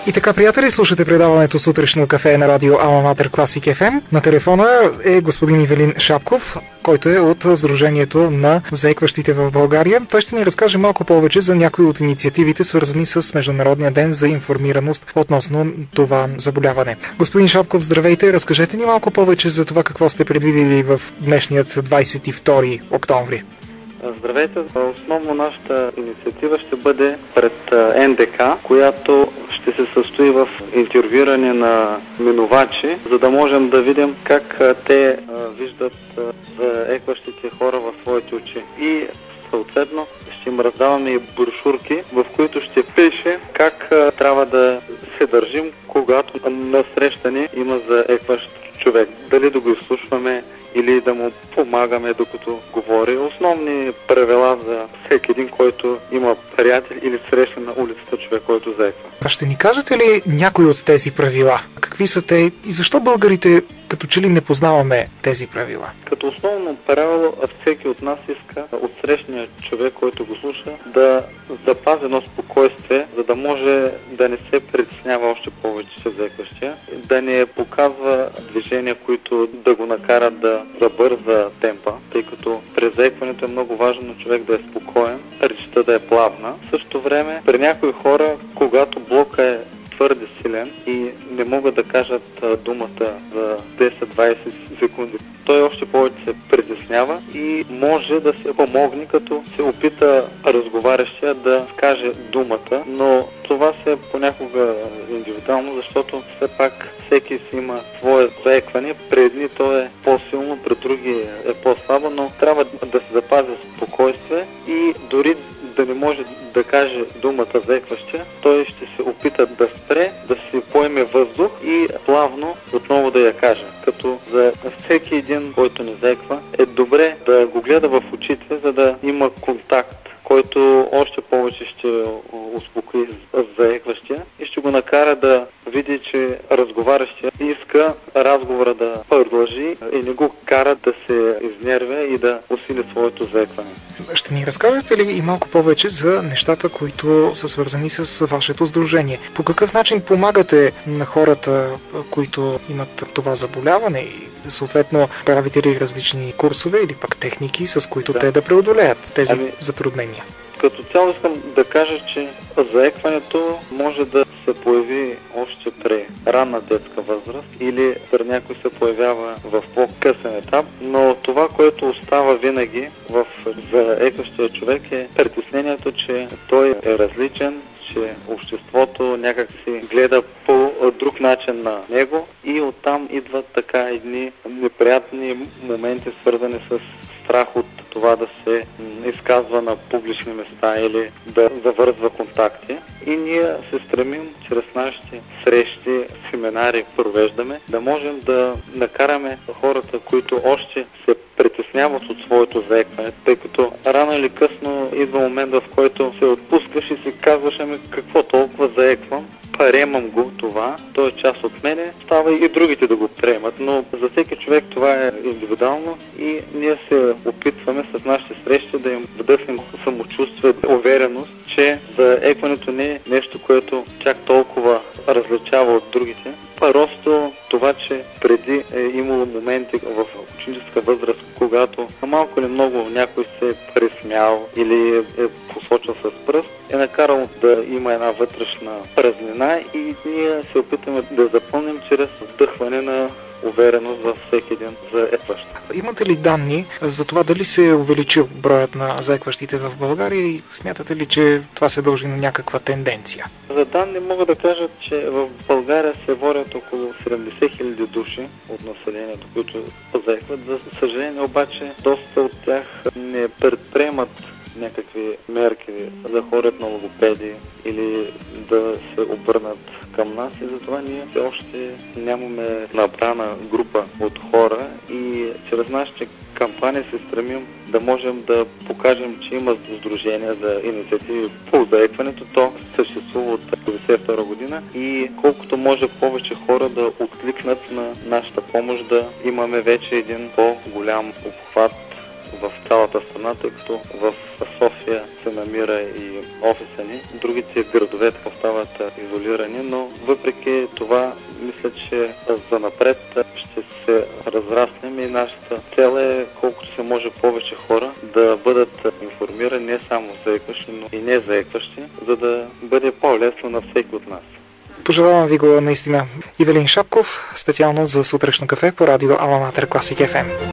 И така, приятели, слушате предаването Сутрешно кафе на радио Алма Матер Класик FM. На телефона е господин Ивелин Шапков, който е от Сдружението на заекващите в България. Той ще ни разкаже малко повече за някои от инициативите, свързани с Международния ден за информираност относно това заболяване. Господин Шапков, здравейте! Разкажете ни малко повече за това какво сте предвидели в днешният 22 октомври. Здравейте! Основно нашата инициатива ще бъде пред НДК, която ще се състои в интервюиране на минувачи, за да можем да видим как те виждат заекващите хора в своите очи. И съответно ще им раздаваме и брошурки, в които ще пише как трябва да се държим, когато на срещане има заекващ човек. Дали да го изслушваме или да му помагаме докато говори. Основни правила за всеки един, който има приятел или среща на улицата човек, който заеква. А ще ни кажете ли някои от тези правила? Какви са те и защо българите като че ли не познаваме тези правила? Като основно правило, всеки от нас иска от срещния човек, който го слуша, да запази едно спокойствие, за да може да не се притеснява още повече заекващия, да не показва движения, които да го накарат да забърза темпа, тъй като при заекването е много важно човек да е спокоен, речта да е плавна. В същото време, при някои хора, когато блока е твърде силен и не могат да кажат думата за 10-20 секунди, той още повече се притеснява и може да се помогне, като се опита разговарящия да каже думата, но това се понякога индивидуално, защото все пак всеки си има свое заекване. При едни то е по-силно, при други е по-слабо, но трябва да се запази спокойствие и дори да не може да каже думата заекващия, той ще се опита да спре, да си поеме въздух и плавно отново да я каже. Като за всеки един, който не заеква, е добре да го гледа в очите, за да има контакт, който още повече ще успокои заекващия и ще го накара да види, че разговарящия иска разговора да продължи и не го кара да се изнервя и да усили своето заекване. Ще ни разкажете ли и малко повече за нещата, които са свързани с вашето сдружение? По какъв начин помагате на хората, които имат това заболяване и съответно правите ли различни курсове или пак техники, с които те да преодолеят тези затруднения? Като цяло искам да кажа, че заекването може да се появи още при ранна детска възраст или при някой се появява в по-късен етап, но това, което остава винаги в заекващия човек е притеснението, че той е различен, че обществото някак си гледа по друг начин на него и оттам идват така едни неприятни моменти, свързани с страх от това да се изказва на публични места или да завързва контакти. И ние се стремим чрез нашите срещи, семинари провеждаме, да можем да накараме хората, които още се притесняват от своето заекване, тъй като рано или късно идва момент, в който се отпускаш и си казваш, ами какво толкова заеквам, приемам го това, то е част от мене, става и другите да го приемат, но за всеки човек това е индивидуално и ние се опитваме с нашите срещи да им вдъхнем самочувствие, увереност, че заекването не е нещо, което чак толкова различава от другите. Просто това, че преди е имало моменти в ученическа възраст, когато малко или много някой се е пресмял или е посочил с пръст, е накарал да има една вътрешна празнина и ние се опитаме да запълним чрез вдъхване на увереност във всеки един заекващ. Имате ли данни за това дали се е увеличил броят на заекващите в България и смятате ли, че това се дължи на някаква тенденция? За данни мога да кажа, че в България се водят около 70 000 души от населението, които заекват. За съжаление обаче, доста от тях не предприемат някакви мерки да ходят на логопеди или да се обърнат към нас и затова ние все още нямаме набрана група от хора и чрез нашите кампании се стремим да можем да покажем, че има сдружения за инициативи по заекването. То съществува от 1992 година и колкото може повече хора да откликнат на нашата помощ, да имаме вече един по-голям обхват в цялата страна, тъй като в София се намира и офиса ни. Другите градове остават изолирани, но въпреки това мисля, че за напред ще се разраснем и нашата цел е колкото се може повече хора да бъдат информирани не само заекващи, но и не заекващи, за да бъде по-лесно на всеки от нас. Пожелавам ви го наистина. Ивелин Шапков, специално за сутрешно кафе по радио Ала Матер Класик FM.